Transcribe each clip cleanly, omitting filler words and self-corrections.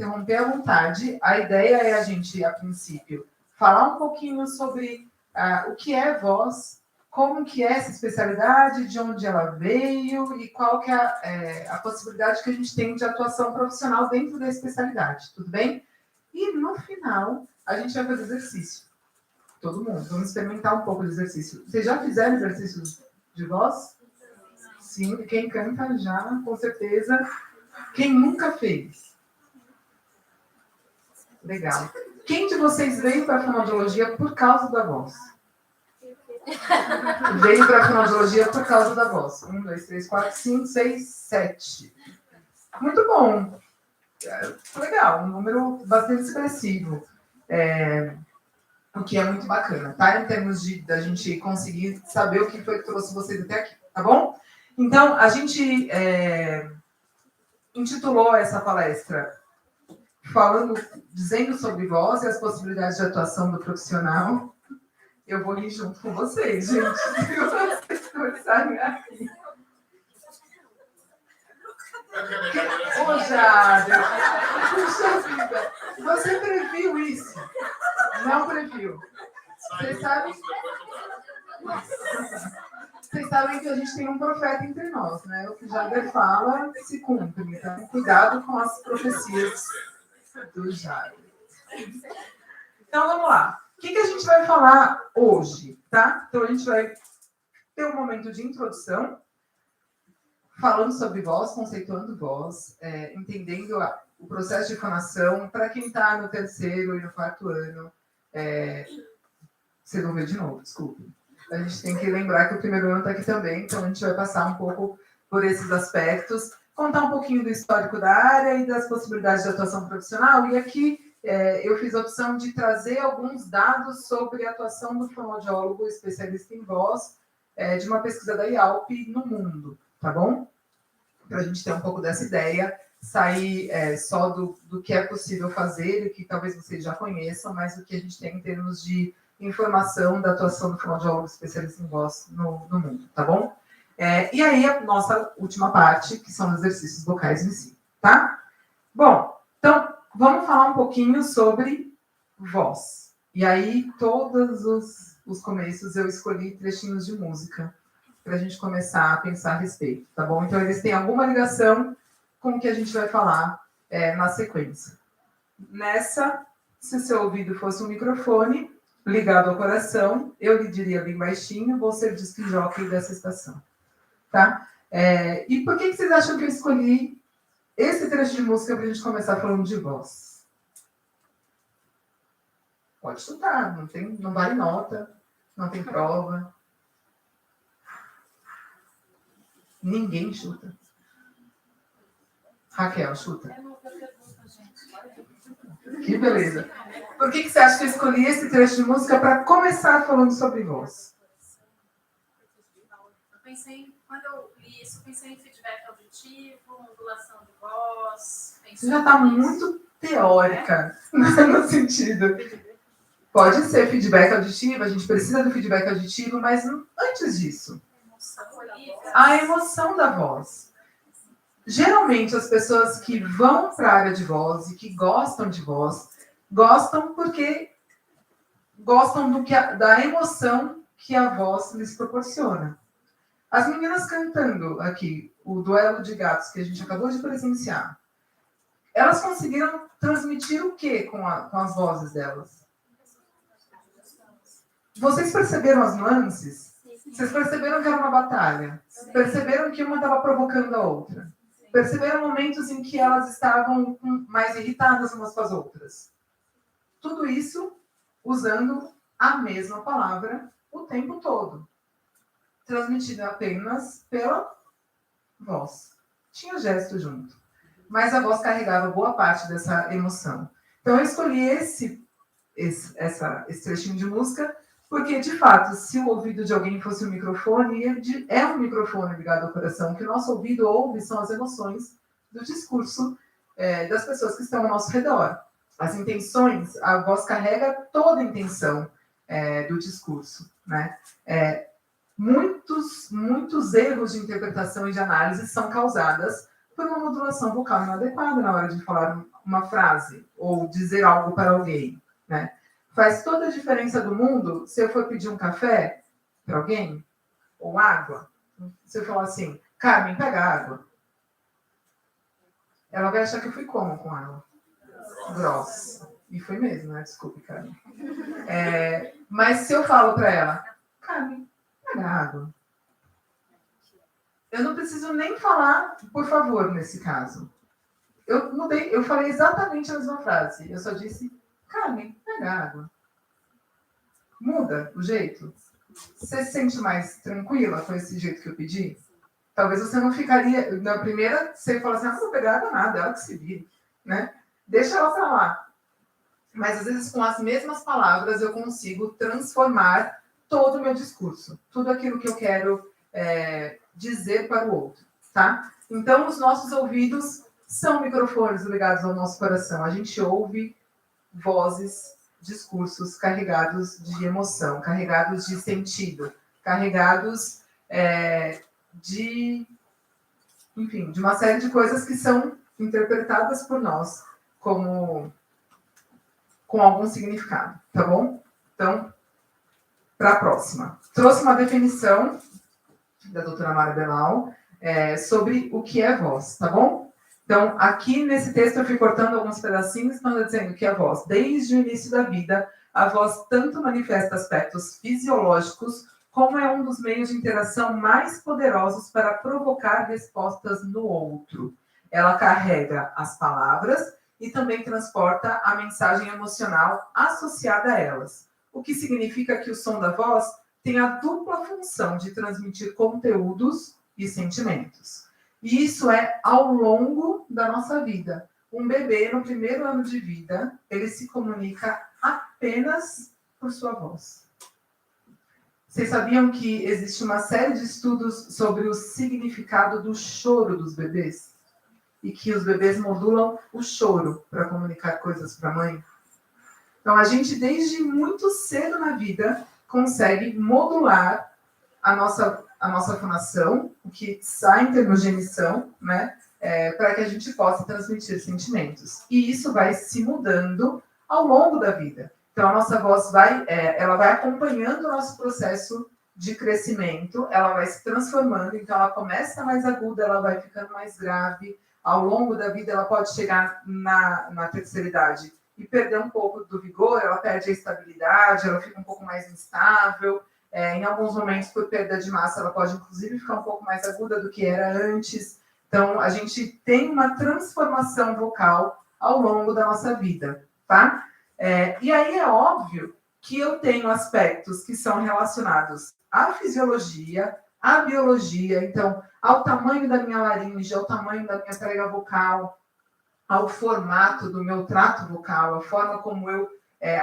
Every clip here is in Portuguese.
interromper à vontade. A ideia é a gente, a princípio, falar um pouquinho sobre o que é voz, como que é essa especialidade, de onde ela veio e qual que é a possibilidade que a gente tem de atuação profissional dentro da especialidade, tudo bem? E no final, a gente vai fazer exercício. Todo mundo, vamos experimentar um pouco de exercício. Vocês já fizeram exercícios de voz? Sim, quem canta já, com certeza. Quem nunca fez? Legal. Quem de vocês veio para a fonoaudiologia por causa da voz? Veio para a fonoaudiologia por causa da voz. 1, 2, 3, 4, 5, 6, 7. Muito bom. Legal, um número bastante expressivo. O que é muito bacana, tá? Em termos da gente conseguir saber o que foi que trouxe vocês até aqui, tá bom? Então, a gente intitulou essa palestra dizendo sobre voz e as possibilidades de atuação do profissional. Eu vou ir junto com vocês, gente. Se vocês começarem aqui. Ô, Jada! Puxa vida! Você previu isso? Não previu. Vocês sabem que a gente tem um profeta entre nós, né? O que Jader fala se cumpre. Então, cuidado com as profecias do Jader. Então, vamos lá. O que a gente vai falar hoje, tá? Então, a gente vai ter um momento de introdução, falando sobre voz, conceituando voz, entendendo o processo de fonação. Para quem está no 3º e no 4º ano, você não viu de novo, desculpe. A gente tem que lembrar que o 1º ano está aqui também, então a gente vai passar um pouco por esses aspectos, contar um pouquinho do histórico da área e das possibilidades de atuação profissional. E aqui eu fiz a opção de trazer alguns dados sobre a atuação do fonoaudiólogo especialista em voz, de uma pesquisa da IALP no mundo, tá bom? Para a gente ter um pouco dessa ideia, sair só do que é possível fazer, e que talvez vocês já conheçam, mas o que a gente tem em termos de informação da atuação do fonoaudiólogo especialista em voz no mundo, tá bom? E aí, a nossa última parte, que são os exercícios vocais em si, tá? Bom, então, vamos falar um pouquinho sobre voz. E aí, todos os começos eu escolhi trechinhos de música para a gente começar a pensar a respeito, tá bom? Então, eles têm alguma ligação com o que a gente vai falar na sequência. Nessa, se o seu ouvido fosse um microfone ligado ao coração, eu lhe diria bem baixinho, vou ser disc jockey dessa estação, tá? E por que vocês acham que eu escolhi esse trecho de música para a gente começar falando de voz? Pode chutar, não vale nota, não tem prova. Ninguém chuta. Raquel, chuta. Que beleza. Por que você acha que eu escolhi esse trecho de música para começar falando sobre voz? Quando eu li isso, pensei em feedback auditivo, modulação de voz. Você já está muito teórica no sentido. Pode ser feedback auditivo, a gente precisa do feedback auditivo, mas antes disso, a emoção da voz. Geralmente, as pessoas que vão para a área de voz e que gostam de voz, gostam porque gostam da emoção que a voz lhes proporciona. As meninas cantando aqui, o duelo de gatos que a gente acabou de presenciar, elas conseguiram transmitir o que com as vozes delas? Vocês perceberam as nuances? Vocês perceberam que era uma batalha? Perceberam que uma estava provocando a outra? Perceberam momentos em que elas estavam mais irritadas umas com as outras? Tudo isso usando a mesma palavra o tempo todo, transmitida apenas pela voz. Tinha gesto junto, mas a voz carregava boa parte dessa emoção. Então eu escolhi esse trechinho de música porque, de fato, se o ouvido de alguém fosse um microfone, ele é um microfone ligado ao coração. O que o nosso ouvido ouve são as emoções do discurso das pessoas que estão ao nosso redor. As intenções, a voz carrega toda a intenção do discurso, né? Muitos erros de interpretação e de análise são causadas por uma modulação vocal inadequada na hora de falar uma frase ou dizer algo para alguém, né? Faz toda a diferença do mundo se eu for pedir um café para alguém ou água. Se eu falar assim, Carmen, pega água. Ela vai achar que eu fui como com ela? Grossa. E foi mesmo, né? Desculpe, Carmen. Mas se eu falo para ela, Carmen, pega água. Eu não preciso nem falar, por favor, nesse caso. Eu mudei, eu falei exatamente a mesma frase. Eu só disse, Carmen, pega água. Muda o jeito? Você se sente mais tranquila com esse jeito que eu pedi? Talvez você não ficaria... Na primeira, você fala assim, não vou pegar água nada, ela que se vire, né? Deixa ela para lá. Mas, às vezes, com as mesmas palavras, eu consigo transformar todo o meu discurso. Tudo aquilo que eu quero dizer para o outro, tá? Então, os nossos ouvidos são microfones ligados ao nosso coração. A gente ouve vozes, discursos carregados de emoção, carregados de sentido, carregados enfim, de uma série de coisas que são interpretadas por nós com algum significado, tá bom? Então, para a próxima. Trouxe uma definição da doutora Mara Belal sobre o que é voz, tá bom? Então, aqui nesse texto eu fui cortando alguns pedacinhos, mas dizendo que a voz, desde o início da vida, a voz tanto manifesta aspectos fisiológicos, como é um dos meios de interação mais poderosos para provocar respostas no outro. Ela carrega as palavras e também transporta a mensagem emocional associada a elas, o que significa que o som da voz tem a dupla função de transmitir conteúdos e sentimentos. E isso é ao longo da nossa vida. Um bebê, no primeiro ano de vida, ele se comunica apenas por sua voz. Vocês sabiam que existe uma série de estudos sobre o significado do choro dos bebês? E que os bebês modulam o choro para comunicar coisas para a mãe? Então, a gente, desde muito cedo na vida, consegue modular a nossa fonação, o que sai em termos de emissão, né, para que a gente possa transmitir sentimentos. E isso vai se mudando ao longo da vida. Então, a nossa voz ela vai acompanhando o nosso processo de crescimento, ela vai se transformando, então ela começa mais aguda, ela vai ficando mais grave. Ao longo da vida, ela pode chegar na terceira idade e perder um pouco do vigor, ela perde a estabilidade, ela fica um pouco mais instável. Em alguns momentos, por perda de massa, ela pode, inclusive, ficar um pouco mais aguda do que era antes. Então, a gente tem uma transformação vocal ao longo da nossa vida, tá? E aí é óbvio que eu tenho aspectos que são relacionados à fisiologia, à biologia, então, ao tamanho da minha laringe, ao tamanho da minha prega vocal, ao formato do meu trato vocal, a forma como eu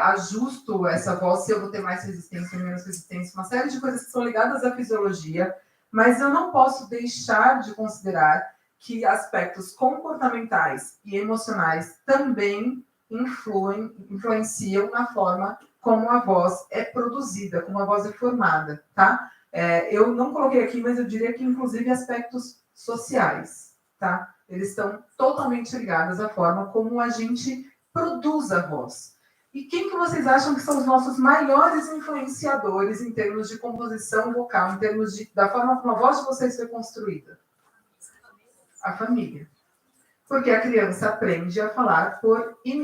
ajusto essa voz, se eu vou ter mais resistência ou menos resistência, uma série de coisas que são ligadas à fisiologia, mas eu não posso deixar de considerar que aspectos comportamentais e emocionais também influenciam na forma como a voz é produzida, como a voz é formada, tá? Eu não coloquei aqui, mas eu diria que inclusive aspectos sociais, tá? Eles estão totalmente ligados à forma como a gente produz a voz. E quem que vocês acham que são os nossos maiores influenciadores em termos de composição vocal, em termos da forma como a voz de vocês foi construída? A família. Porque a criança aprende a falar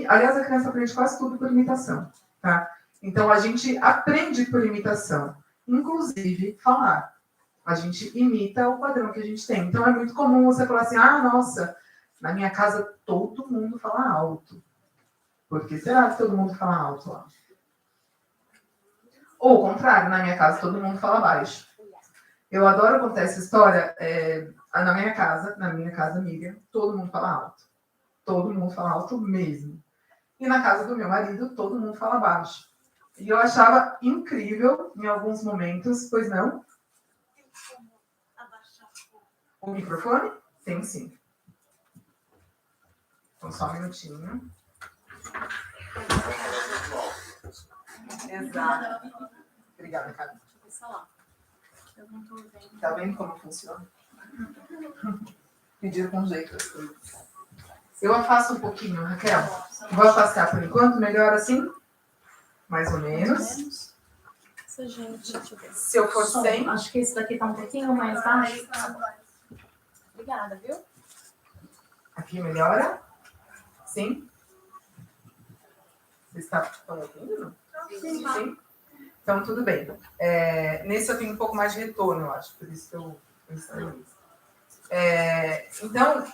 aliás, a criança aprende quase tudo por imitação, tá? Então, a gente aprende por imitação, inclusive falar. A gente imita o padrão que a gente tem. Então, é muito comum você falar assim, nossa, na minha casa todo mundo fala alto. Por que será que todo mundo fala alto lá? Ou, ao contrário, na minha casa todo mundo fala baixo. Eu adoro contar essa história. Na minha casa, Miriam, todo mundo fala alto. Todo mundo fala alto mesmo. E na casa do meu marido, todo mundo fala baixo. E eu achava incrível em alguns momentos, pois não? O microfone? Tem sim. Então, só um minutinho. Exato. Obrigada, Carla. Eu não tô vendo. Tá vendo como funciona? Pedir com jeito as coisas. Eu afasto um pouquinho, Raquel. Vou afastar por enquanto, melhor assim? Mais ou menos. Essa gente, deixa eu ver. Se eu for Som, 100, acho que esse daqui tá um pouquinho mais baixo. Obrigada, viu? aqui melhora? Sim? Vocês estão ouvindo? Sim. Então, tudo bem. Nesse eu tenho um pouco mais de retorno, eu acho, por isso que eu instalei isso. Então,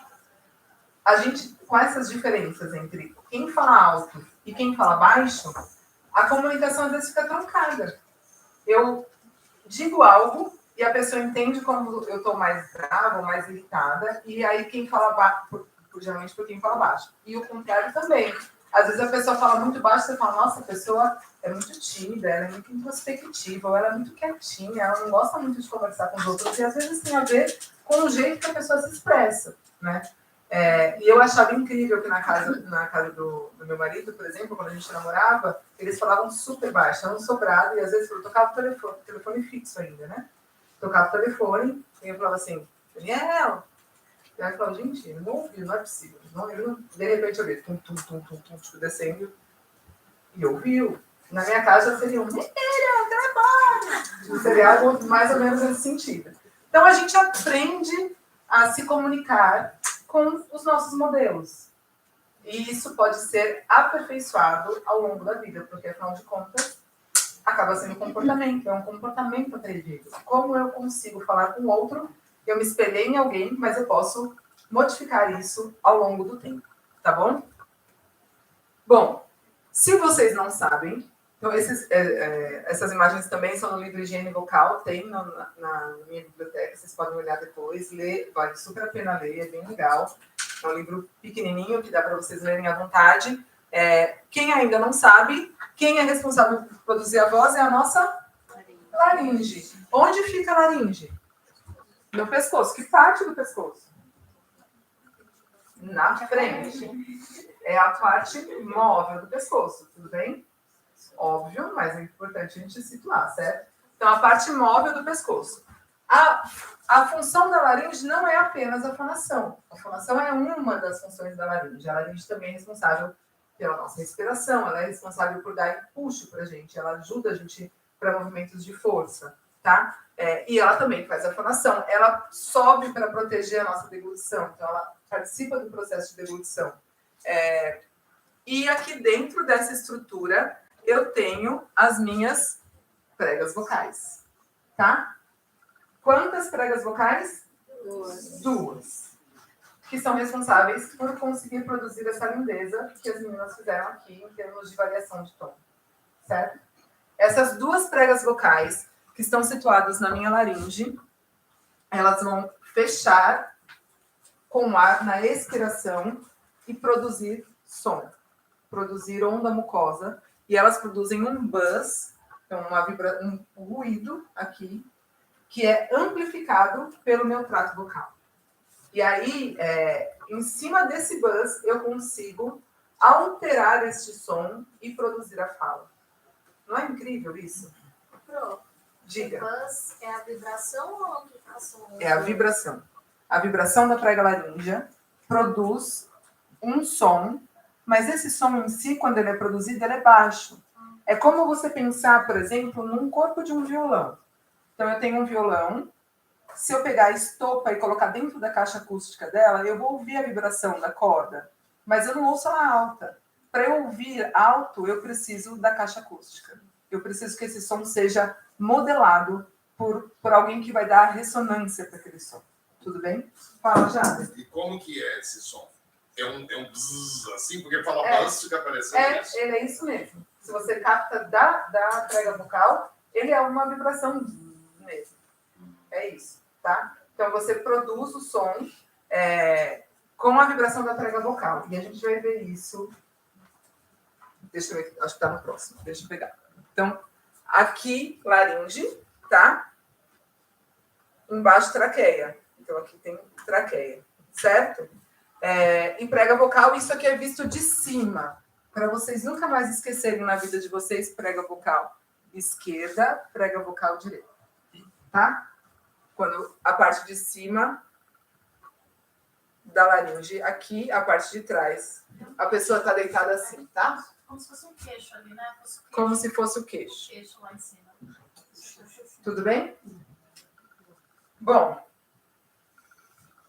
a gente, com essas diferenças entre quem fala alto e quem fala baixo, a comunicação às vezes fica truncada. Eu digo algo e a pessoa entende como eu estou mais brava ou mais irritada, e aí quem fala baixo, geralmente por quem fala baixo. E o contrário também. Às vezes a pessoa fala muito baixo, você fala, nossa, a pessoa é muito tímida, ela é muito introspectiva, ou ela é muito quietinha, ela não gosta muito de conversar com os outros, e às vezes tem a ver com o jeito que a pessoa se expressa, né? E eu achava incrível que na casa do meu marido, por exemplo, quando a gente namorava, eles falavam super baixo, era um sobrado, e às vezes eu tocava o telefone fixo ainda, né? Tocava o telefone, e eu falava assim, Daniel! E aí eu falava, gente, ele não ouviu, não é possível. De repente eu vi, tipo, descendo, e ouviu. Na minha casa seria seria algo mais ou menos nesse sentido. Então a gente aprende a se comunicar com os nossos modelos. E isso pode ser aperfeiçoado ao longo da vida, porque afinal de contas, acaba sendo comportamento, é um comportamento aprendido. Como eu consigo falar com o outro, eu me espelhei em alguém, mas eu posso modificar isso ao longo do tempo, tá bom? Bom, se vocês não sabem, então essas imagens também são no livro Higiene Vocal, tem na minha biblioteca, vocês podem olhar depois, ler, vale super a pena ler, é bem legal. É um livro pequenininho que dá para vocês lerem à vontade. Quem ainda não sabe, quem é responsável por produzir a voz é a nossa laringe. Onde fica a laringe? No pescoço. Que parte do pescoço? Na frente. É a parte móvel do pescoço, tudo bem? Óbvio, mas é importante a gente situar, certo? Então, a parte móvel do pescoço. A função da laringe não é apenas a fonação. A fonação é uma das funções da laringe. A laringe também é responsável pela nossa respiração, ela é responsável por dar impulso para a gente, ela ajuda a gente para movimentos de força, tá? E ela também faz a fonação. Ela sobe para proteger a nossa deglutição, então ela participa do processo de deglutição. E aqui dentro dessa estrutura, eu tenho as minhas pregas vocais, tá? Quantas pregas vocais? Duas. Que são responsáveis por conseguir produzir essa lindeza que as meninas fizeram aqui em termos de variação de tom, certo? Essas duas pregas vocais que estão situadas na minha laringe, elas vão fechar com ar na expiração e produzir som, produzir onda mucosa, e elas produzem um buzz, então um ruído aqui, que é amplificado pelo meu trato vocal. E aí, em cima desse buzz, eu consigo alterar este som e produzir a fala. Não é incrível isso? Pro, Diga. o buzz é a vibração ou a amplificação? É a vibração. A vibração da prega laríngea produz um som, mas esse som em si, quando ele é produzido, ele é baixo. É como você pensar, por exemplo, num corpo de um violão. Então, eu tenho um violão. Se eu pegar a estopa e colocar dentro da caixa acústica dela, eu vou ouvir a vibração da corda, mas eu não ouço ela alta. Para eu ouvir alto, eu preciso da caixa acústica. Eu preciso que esse som seja modelado por alguém que vai dar ressonância para aquele som. Tudo bem? Fala, Jada. E como que é esse som? É um bzzz, assim? Porque fala buzz, fica parecendo isso. Ele é isso mesmo. Se você capta da prega vocal, ele é uma vibração mesmo. É isso, tá? Então, você produz o som com a vibração da prega vocal. E a gente vai ver isso. Deixa eu ver, acho que tá no próximo. Deixa eu pegar. Então, aqui, laringe, tá? Embaixo, traqueia. Então, aqui tem traqueia, certo? Em prega vocal, isso aqui é visto de cima. Para vocês nunca mais esquecerem na vida de vocês, prega vocal esquerda, prega vocal direita. Tá? Quando a parte de cima da laringe, aqui, a parte de trás. A pessoa está deitada assim, tá? Como se fosse um queixo ali, né? Como se fosse o queixo. Queixo lá em cima. Tudo bem? Bom,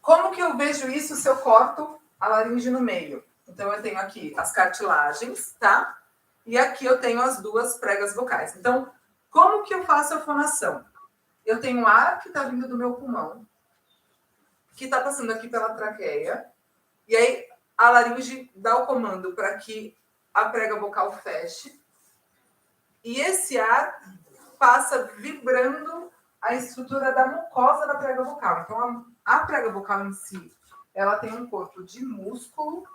como que eu vejo isso se eu corto a laringe no meio? Então, eu tenho aqui as cartilagens, tá? E aqui eu tenho as duas pregas vocais. Então, como que eu faço a fonação? Eu tenho ar que está vindo do meu pulmão, que está passando aqui pela traqueia, e aí a laringe dá o comando para que a prega vocal feche, e esse ar passa vibrando a estrutura da mucosa da prega vocal. Então, a prega vocal em si, ela tem um corpo de músculo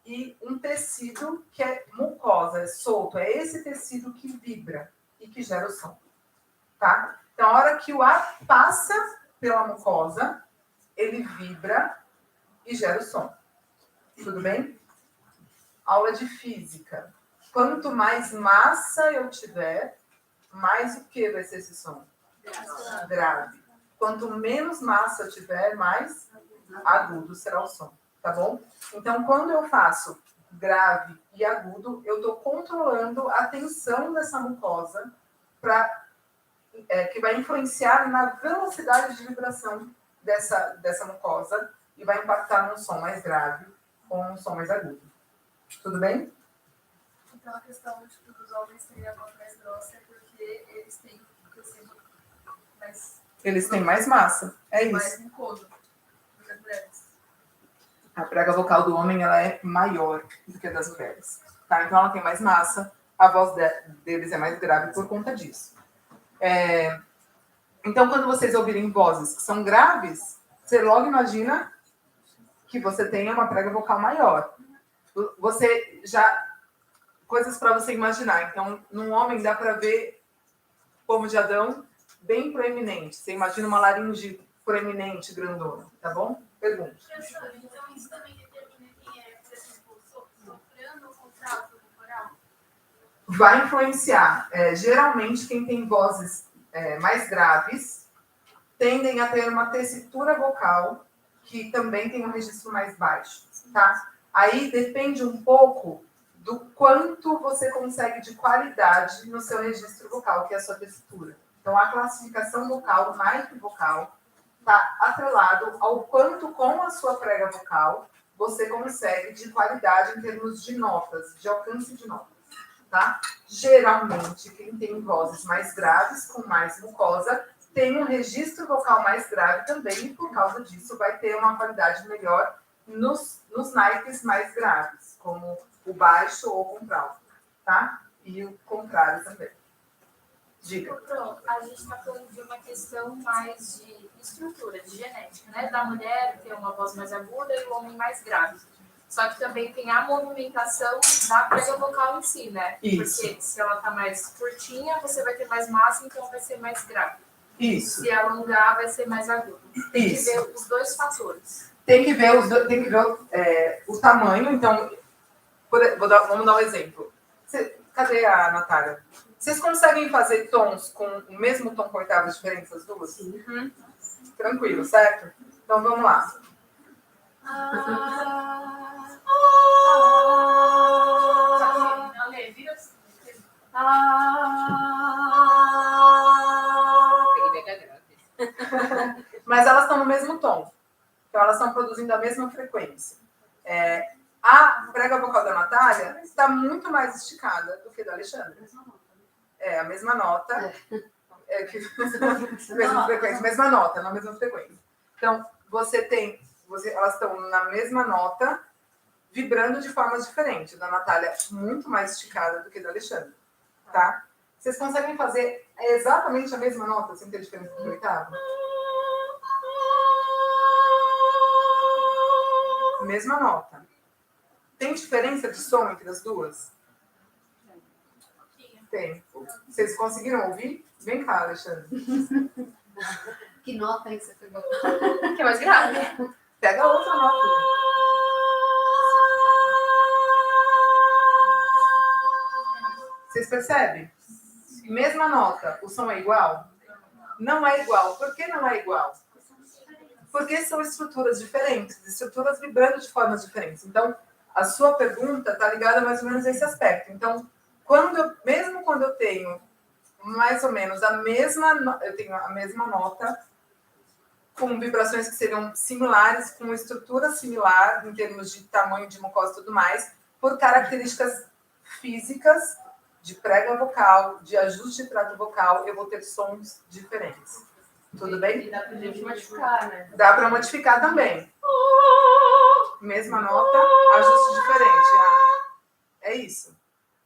e um tecido que é mucosa, é solto. É esse tecido que vibra e que gera o som. Tá? Então, a hora que o ar passa pela mucosa, ele vibra e gera o som. Tudo bem? Aula de física. Quanto mais massa eu tiver, mais o que vai ser esse som? Grave. Quanto menos massa eu tiver, mais agudo será o som. Tá bom? Então, quando eu faço grave e agudo, eu estou controlando a tensão dessa mucosa que vai influenciar na velocidade de vibração dessa mucosa e vai impactar num som mais grave ou num som mais agudo. Tudo bem? Então, a questão dos homens terem a voz mais grossa é porque eles têm mais... Eles têm mais massa. É isso. Mais mucoso do que as mulheres. A prega vocal do homem ela é maior do que a das mulheres. Tá? Então, ela tem mais massa. A voz deles é mais grave por conta disso. Então, quando vocês ouvirem vozes que são graves, você logo imagina que você tenha uma prega vocal maior. Você já... Coisas para você imaginar. Então, num homem dá para ver pomo de Adão bem proeminente. Você imagina uma laringe proeminente, grandona. Tá bom? Pergunta. Professor, então isso também determina quem é, por exemplo, soprano ou contralto corporal? Vai influenciar. Geralmente, quem tem vozes mais graves tendem a ter uma tessitura vocal que também tem um registro mais baixo, tá? Aí depende um pouco do quanto você consegue de qualidade no seu registro vocal, que é a sua tessitura. Então, a classificação vocal, o naipe vocal, está atrelado ao quanto com a sua prega vocal você consegue de qualidade em termos de notas, de alcance de notas, tá? Geralmente, quem tem vozes mais graves, com mais mucosa, tem um registro vocal mais grave também, e por causa disso vai ter uma qualidade melhor nos naipes mais graves, como o baixo ou o contralto, tá? E o contrário também. Diga. Pronto, a gente está falando de uma questão mais de estrutura, de genética, né? Da mulher ter uma voz mais aguda e o homem mais grave. Só que também tem a movimentação da prega vocal em si, né? Isso. Porque se ela tá mais curtinha, você vai ter mais massa, então vai ser mais grave. Isso. Se alongar, vai ser mais agudo. Tem Isso. que ver os dois fatores. Tem que ver o tamanho. Então, vamos dar um exemplo. Cadê a Natália? Vocês conseguem fazer tons com o mesmo tom com oitavas diferentes as duas? Uhum. Tranquilo, certo? Então, vamos lá. Ale, vira assim. Mas elas estão no mesmo tom. Então, elas estão produzindo a mesma frequência. A prega vocal da Natália está muito mais esticada do que da Alexandra. É a mesma nota. Mesma frequência, mesma nota, na mesma frequência. Então, elas estão na mesma nota, vibrando de formas diferentes. Da Natália muito mais esticada do que da Alexandra. Tá? Vocês conseguem fazer exatamente a mesma nota, sem ter diferença de oitava? Mesma nota. Tem diferença de som entre as duas? Tem. Vocês conseguiram ouvir? Vem cá, Alexandre. Que nota aí você pegou? Que é mais grave. Pega outra nota. Vocês percebem? Mesma nota, o som é igual? Não é igual. Por que não é igual? Porque são estruturas diferentes, estruturas vibrando de formas diferentes. Então, a sua pergunta está ligada mais ou menos a esse aspecto. Então, mesmo quando eu tenho mais ou menos eu tenho a mesma nota, com vibrações que seriam similares, com estrutura similar, em termos de tamanho de mucosa e tudo mais, por características físicas, de prega vocal, de ajuste de trato vocal, eu vou ter sons diferentes. Tudo bem? E dá pra gente modificar, né? Dá para modificar também. Mesma nota, ajuste diferente. É isso.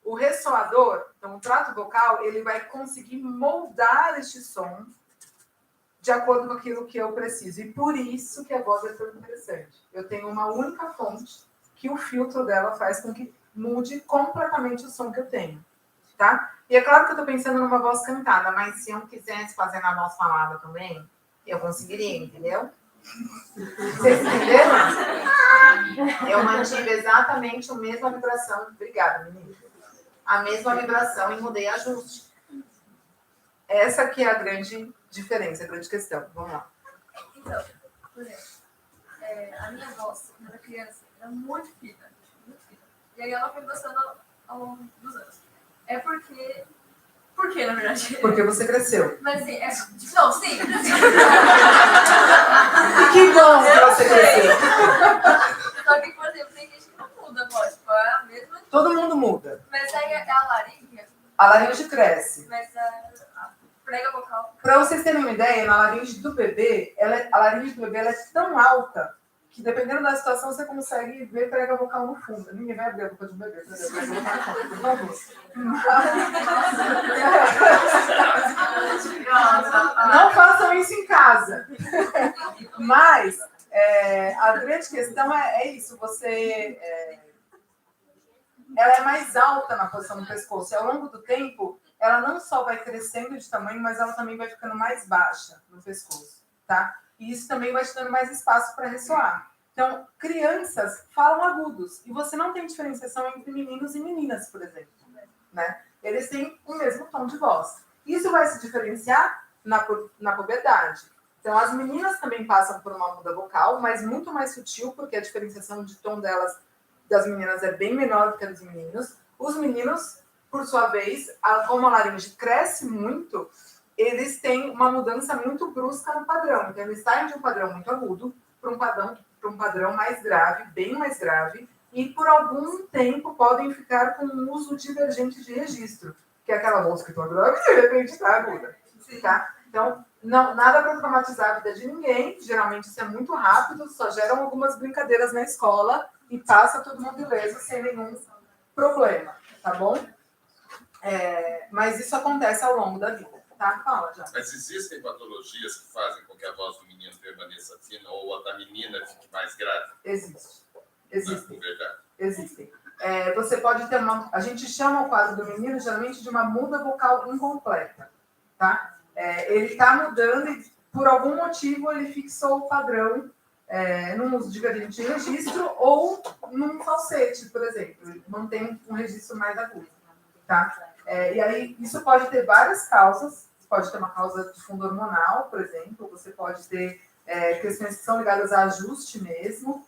O ressoador, então o trato vocal, ele vai conseguir moldar este som de acordo com aquilo que eu preciso. E por isso que a voz é tão interessante. Eu tenho uma única fonte que o filtro dela faz com que mude completamente o som que eu tenho. Tá? E é claro que eu estou pensando numa voz cantada, mas se eu quisesse fazer na voz falada também, eu conseguiria, entendeu? Vocês entenderam? Eu mantive exatamente a mesma vibração. Obrigada, menina. A mesma vibração e mudei ajuste. Essa que é a grande diferença, a grande questão. Vamos lá. Então, por exemplo, a minha voz, quando eu era criança, era muito fina. E aí ela foi gostando ao longo dos anos. É porque... Por que, na verdade? Porque você cresceu. Mas assim, não, sim. Que bom que você cresceu. Só que, por exemplo, tem gente que não muda a voz. Tipo, é a mesma. Todo mundo muda. Mas aí a laringe, A laringe cresce. mas a prega vocal. Para vocês terem uma ideia, na laringe do bebê, a laringe do bebê ela é tão alta que, dependendo da situação, você consegue ver prega vocal no fundo. Ninguém vai abrir a boca do bebê, por favor. Não façam isso em casa. Mas a grande questão é isso. Ela é mais alta na posição do pescoço. E ao longo do tempo, ela não só vai crescendo de tamanho, mas ela também vai ficando mais baixa no pescoço. Tá? E isso também vai te dando mais espaço para ressoar. Então, crianças falam agudos. E você não tem diferenciação entre meninos e meninas, por exemplo. Né? Eles têm o mesmo tom de voz. Isso vai se diferenciar na puberdade. Então, as meninas também passam por uma muda vocal, mas muito mais sutil, porque a diferenciação de tom das meninas é bem menor do que a dos meninos. Os meninos, por sua vez, como a laringe cresce muito, eles têm uma mudança muito brusca no padrão. Então, eles saem de um padrão muito agudo para um padrão mais grave, bem mais grave, e por algum tempo podem ficar com um uso divergente de registro, que é aquela voz que está grave e de repente está aguda. Tá? Então, nada para traumatizar a vida de ninguém, geralmente isso é muito rápido, só geram algumas brincadeiras na escola e passa todo mundo ileso sem nenhum problema, tá bom? Mas isso acontece ao longo da vida. Tá? Fala, já. Mas existem patologias que fazem com que a voz do menino permaneça fina ou a da menina fique mais grave? Existem. Verdade. Existem. Você pode ter a gente chama o quadro do menino geralmente de uma muda vocal incompleta. Tá? Ele está mudando e, por algum motivo, ele fixou o padrão num uso divergente de registro ou num falsete, por exemplo. Ele mantém um registro mais agudo. Tá? E aí, isso pode ter várias causas. Pode ter uma causa de fundo hormonal, por exemplo. Você pode ter questões que são ligadas a ajuste mesmo.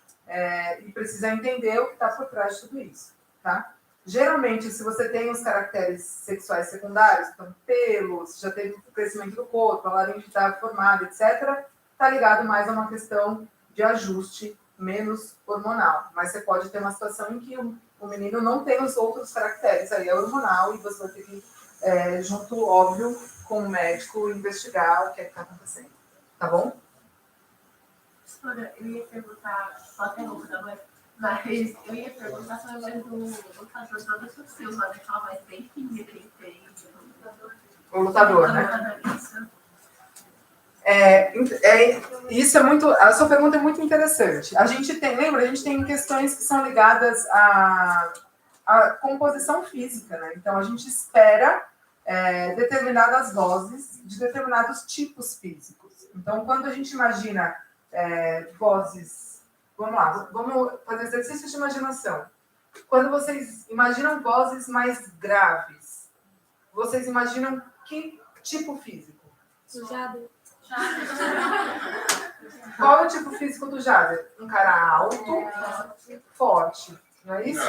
E precisa entender o que está por trás de tudo isso. Tá? Geralmente, se você tem os caracteres sexuais secundários, então pelos, já teve o crescimento do corpo, a laringe está formada, etc., está ligado mais a uma questão de ajuste menos hormonal. Mas você pode ter uma situação em que o menino não tem os outros caracteres, aí é hormonal, e você vai ter que, junto, óbvio, com o médico, investigar o que é que está acontecendo. Tá bom? Eu ia perguntar, só tem uma coisa, mas eu ia perguntar sobre a voz do lutador do Anderson Silva, né? Aquela voz bem fininha que ele tem. O lutador, né? Isso é muito. A sua pergunta é muito interessante. A gente tem questões que são ligadas à composição física, né? Então a gente espera determinadas vozes de determinados tipos físicos. Então, quando a gente imagina vozes. Vamos lá, vamos fazer exercício de imaginação. Quando vocês imaginam vozes mais graves, vocês imaginam que tipo físico? Sujado. Qual é o tipo físico do Jader? Um cara alto, forte, não é isso?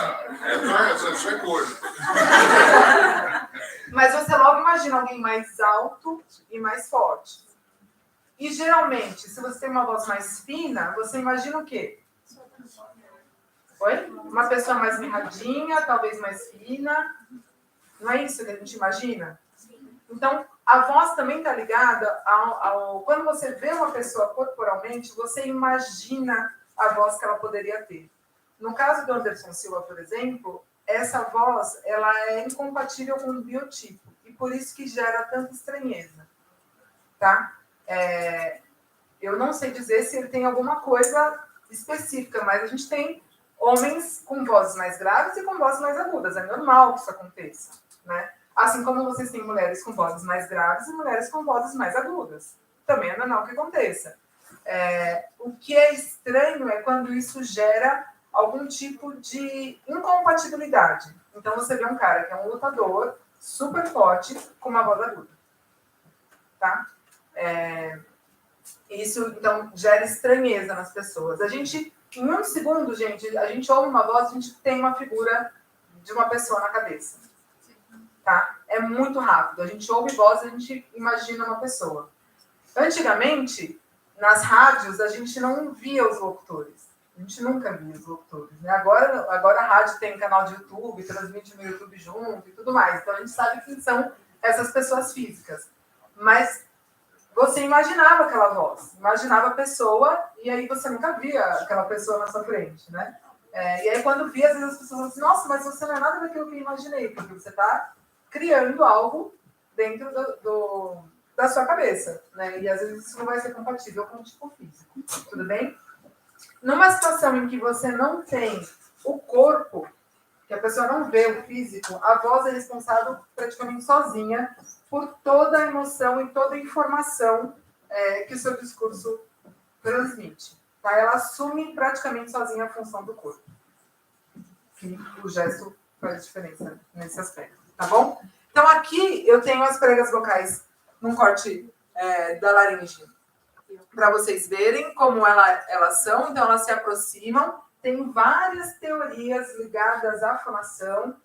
Isso é gordo. Mas você logo imagina alguém mais alto e mais forte. E geralmente, se você tem uma voz mais fina, você imagina o quê? Oi? Uma pessoa mais mirradinha, talvez mais fina. Não é isso que a gente imagina? Então, a voz também está ligada ao... Quando você vê uma pessoa corporalmente, você imagina a voz que ela poderia ter. No caso do Anderson Silva, por exemplo, essa voz ela é incompatível com o biotipo. E por isso que gera tanta estranheza. Tá? Eu não sei dizer se ele tem alguma coisa específica, mas a gente tem homens com vozes mais graves e com vozes mais agudas. É normal que isso aconteça, né? Assim como vocês têm mulheres com vozes mais graves e mulheres com vozes mais agudas. Também é normal que aconteça. O que é estranho é quando isso gera algum tipo de incompatibilidade. Então você vê um cara que é um lutador super forte com uma voz aguda. Tá? Isso, então, gera estranheza nas pessoas. A gente, em um segundo, gente, a gente ouve uma voz, a gente tem uma figura de uma pessoa na cabeça. Tá? É muito rápido. A gente ouve voz e a gente imagina uma pessoa. Antigamente, nas rádios, a gente não via os locutores. A gente nunca via os locutores. Né? Agora a rádio tem canal de YouTube, transmite no YouTube junto e tudo mais. Então, a gente sabe quem são essas pessoas físicas. Mas você imaginava aquela voz, imaginava a pessoa, e aí você nunca via aquela pessoa na sua frente, né? E aí quando via, às vezes as pessoas falam assim, nossa, mas você não é nada daquilo que eu imaginei, porque você está criando algo dentro da sua cabeça, né? E às vezes isso não vai ser compatível com o tipo físico, tudo bem? Numa situação em que você não tem o corpo, que a pessoa não vê o físico, a voz é responsável praticamente sozinha por toda a emoção e toda a informação que o seu discurso transmite. Tá? Ela assume praticamente sozinha a função do corpo. Que o gesto faz diferença nesse aspecto. Tá bom? Então, aqui eu tenho as pregas vocais num corte da laringe para vocês verem como elas são. Então, elas se aproximam. Tem várias teorias ligadas à fonação.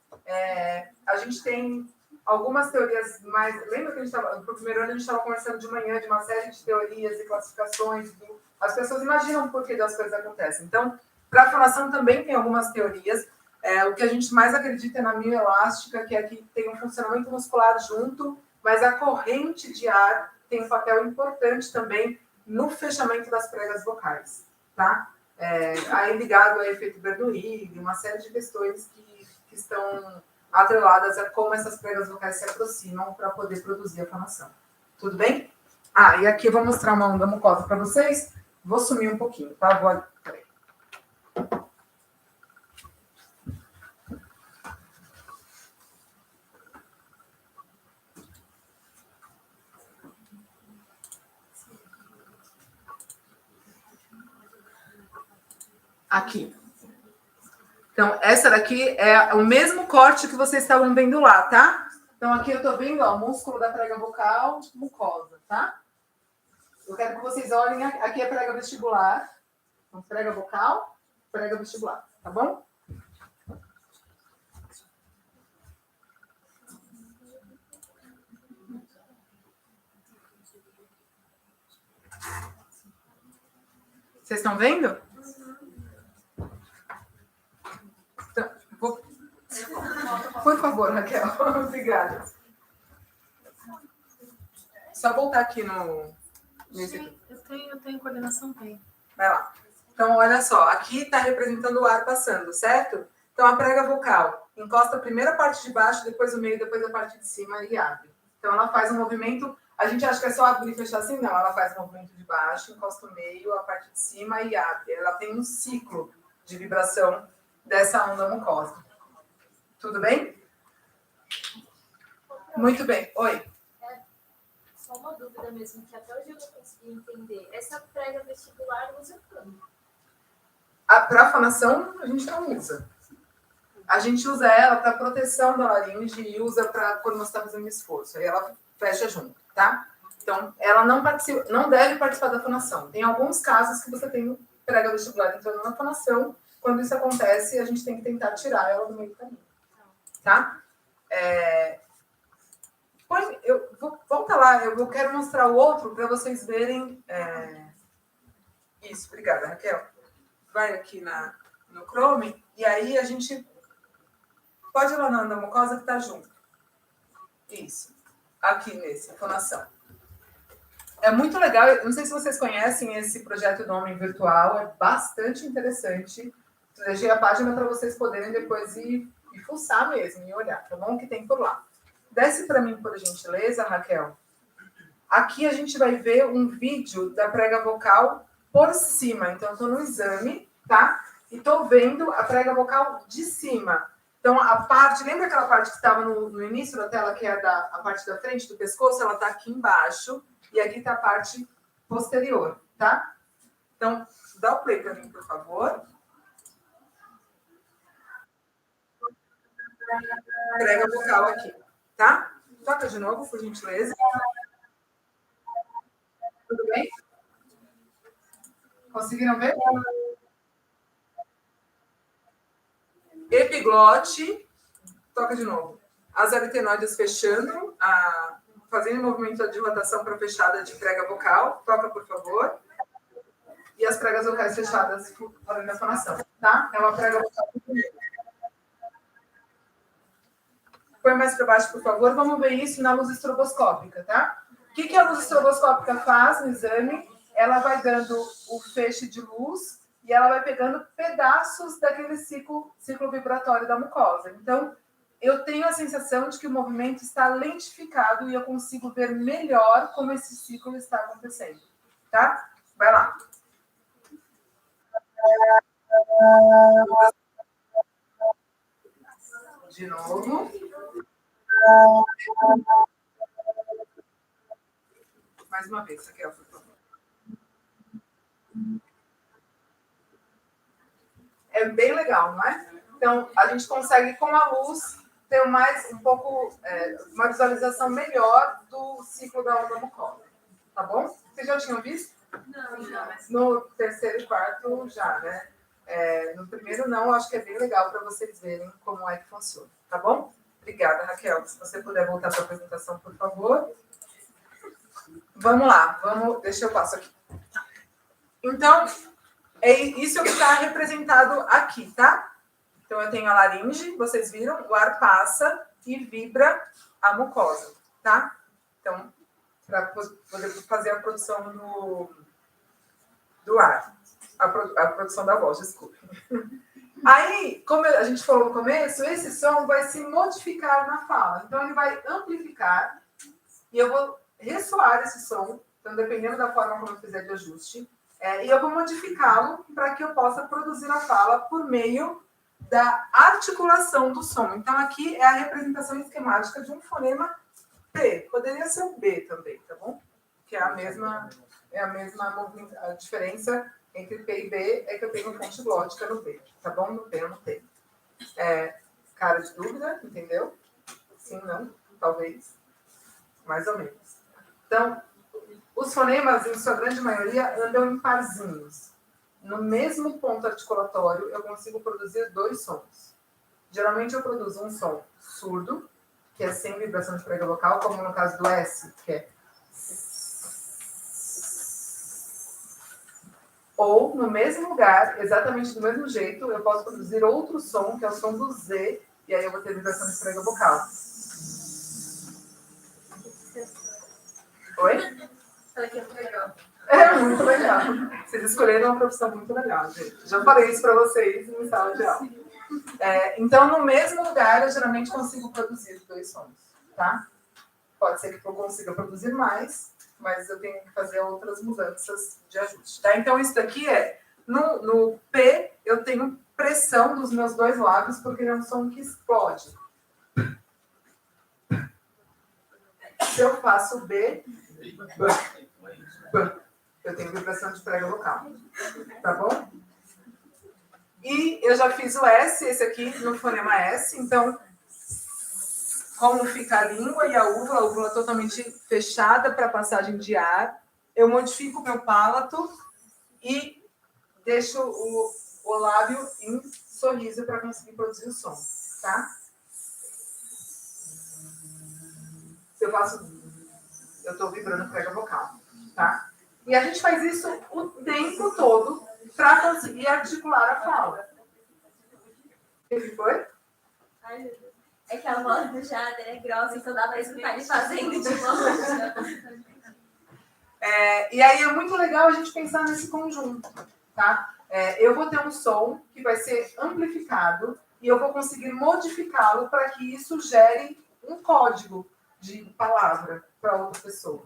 A gente tem algumas teorias mais... Lembra que no primeiro ano a gente estava conversando de manhã de uma série de teorias e classificações. As pessoas imaginam o porquê das coisas acontecem. Então, para a fonação também tem algumas teorias. O que a gente mais acredita é na mioelástica, que é que tem um funcionamento muscular junto, mas a corrente de ar tem um papel importante também no fechamento das pregas vocais. Tá? Aí ligado ao efeito Bernoulli, uma série de questões que estão atreladas a como essas pregas vocais se aproximam para poder produzir a fonação. Tudo bem? E aqui eu vou mostrar uma onda mucosa para vocês. Vou sumir um pouquinho, tá? Peraí. Aqui. Então, essa daqui é o mesmo corte que vocês estavam vendo lá, tá? Então, aqui eu estou vendo o músculo da prega vocal mucosa, tá? Eu quero que vocês olhem, aqui é prega vestibular. Então, prega vocal, prega vestibular, tá bom? Vocês estão vendo? Por favor, Raquel. Obrigada. Só voltar aqui nesse aqui. Eu tenho coordenação, tem. Vai lá. Então, olha só. Aqui está representando o ar passando, certo? Então, a prega vocal encosta a primeira parte de baixo, depois o meio, depois a parte de cima e abre. Então, ela faz um movimento... A gente acha que é só abrir e fechar assim. Não, ela faz um movimento de baixo, encosta o meio, a parte de cima e abre. Ela tem um ciclo de vibração dessa onda mucosa. Tudo bem? Muito bem. Oi. Só uma dúvida mesmo, que até hoje eu não consegui entender. Essa prega vestibular usa quando? Para fonação, a gente não usa. A gente usa ela para proteção da laringe e usa para quando você está fazendo esforço. Aí ela fecha junto, tá? Então, ela não deve participar da fonação. Tem alguns casos que você tem prega vestibular entrando na fonação. Quando isso acontece, a gente tem que tentar tirar ela do meio do caminho. Tá? Volta lá, eu quero mostrar o outro para vocês verem. Isso, obrigada, Raquel. Vai aqui no Chrome, e aí a gente pode ir lá na mucosa que está junto. Isso, aqui nesse, fonação. É muito legal, eu não sei se vocês conhecem esse projeto do Homem Virtual, é bastante interessante. Deixei a página para vocês poderem depois ir fuçar mesmo, e olhar, tá bom? O que tem por lá. Desce para mim, por gentileza, Raquel. Aqui a gente vai ver um vídeo da prega vocal por cima. Então, eu estou no exame, tá? E estou vendo a prega vocal de cima. Então, a parte... Lembra aquela parte que estava no início da tela, que é a parte da frente do pescoço? Ela está aqui embaixo. E aqui está a parte posterior, tá? Então, dá o play para mim, por favor. Prega vocal aqui, tá? Toca de novo, por gentileza. Tudo bem? Conseguiram ver? Epiglote. Toca de novo. As aritenoides fechando, fazendo movimento de dilatação para fechada de prega vocal. Toca, por favor. E as pregas vocais fechadas fazendo a fonação, tá? É uma prega vocal. Põe mais para baixo, por favor. Vamos ver isso na luz estroboscópica, tá? O que a luz estroboscópica faz no exame? Ela vai dando o feixe de luz e ela vai pegando pedaços daquele ciclo vibratório da mucosa. Então, eu tenho a sensação de que o movimento está lentificado e eu consigo ver melhor como esse ciclo está acontecendo, tá? Vai lá. De novo. Mais uma vez, Raquel, por favor. É bem legal, não é? Então, a gente consegue, com a luz, ter uma visualização melhor do ciclo da onda mucosa. Tá bom? Vocês já tinham visto? Não. No terceiro e quarto, já, né? No primeiro, não. Acho que é bem legal para vocês verem como é que funciona. Tá bom? Obrigada, Raquel. Se você puder voltar para a apresentação, por favor. Vamos lá. Deixa eu passar aqui. Então, isso que está representado aqui, tá? Então, eu tenho a laringe, vocês viram? O ar passa e vibra a mucosa, tá? Então, para poder fazer a produção do ar. A produção da voz, desculpe. Aí, como a gente falou no começo, esse som vai se modificar na fala. Então, ele vai amplificar e eu vou ressoar esse som, então, dependendo da forma como eu fizer de ajuste, e eu vou modificá-lo para que eu possa produzir a fala por meio da articulação do som. Então, aqui é a representação esquemática de um fonema P. Poderia ser o B também, tá bom? Que é a mesma a diferença entre P e B é que eu tenho fonte glótica no B, tá bom? No P eu não tenho. Cara de dúvida, entendeu? Sim, não, talvez. Mais ou menos. Então, os fonemas, em sua grande maioria, andam em parzinhos. No mesmo ponto articulatório, eu consigo produzir dois sons. Geralmente, eu produzo um som surdo, que é sem vibração de prega vocal, como no caso do S, que é... Ou, no mesmo lugar, exatamente do mesmo jeito, eu posso produzir outro som, que é o som do Z, e aí eu vou ter vibração de prega vocal. Oi? É muito legal. Vocês escolheram uma profissão muito legal, gente. Já falei isso para vocês em sala de aula. Então, no mesmo lugar, eu geralmente consigo produzir dois sons, tá? Pode ser que eu consiga produzir mais, mas eu tenho que fazer outras mudanças de ajuste, tá? Então, isso daqui no P, eu tenho pressão nos meus dois lábios, porque é um som que explode. Se eu faço B, eu tenho vibração de prega vocal, tá bom? E eu já fiz o S, esse aqui no fonema S, então como fica a língua e a úvula totalmente fechada para passagem de ar. Eu modifico o meu palato e deixo o lábio em sorriso para conseguir produzir o som, tá? Se eu faço... Eu estou vibrando prega vocal, tá? E a gente faz isso o tempo todo para conseguir articular a fala. O que foi? Ai, meu Deus. É que a voz do Jader é grossa, então dá pra escutar ele fazendo de longe. E aí é muito legal a gente pensar nesse conjunto, tá? Eu vou ter um som que vai ser amplificado e eu vou conseguir modificá-lo para que isso gere um código de palavra para outra pessoa,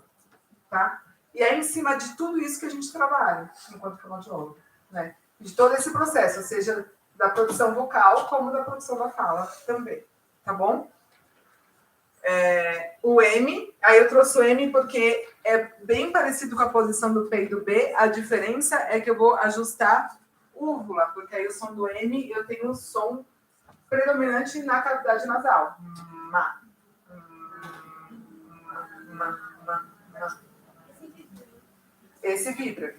tá? E é em cima de tudo isso que a gente trabalha enquanto fonoaudiólogo, né? De todo esse processo, seja da produção vocal como da produção da fala também, tá bom? O M, aí eu trouxe o M porque é bem parecido com a posição do P e do B, a diferença é que eu vou ajustar úvula, porque aí o som do M eu tenho um som predominante na cavidade nasal. Ma. Esse vibra,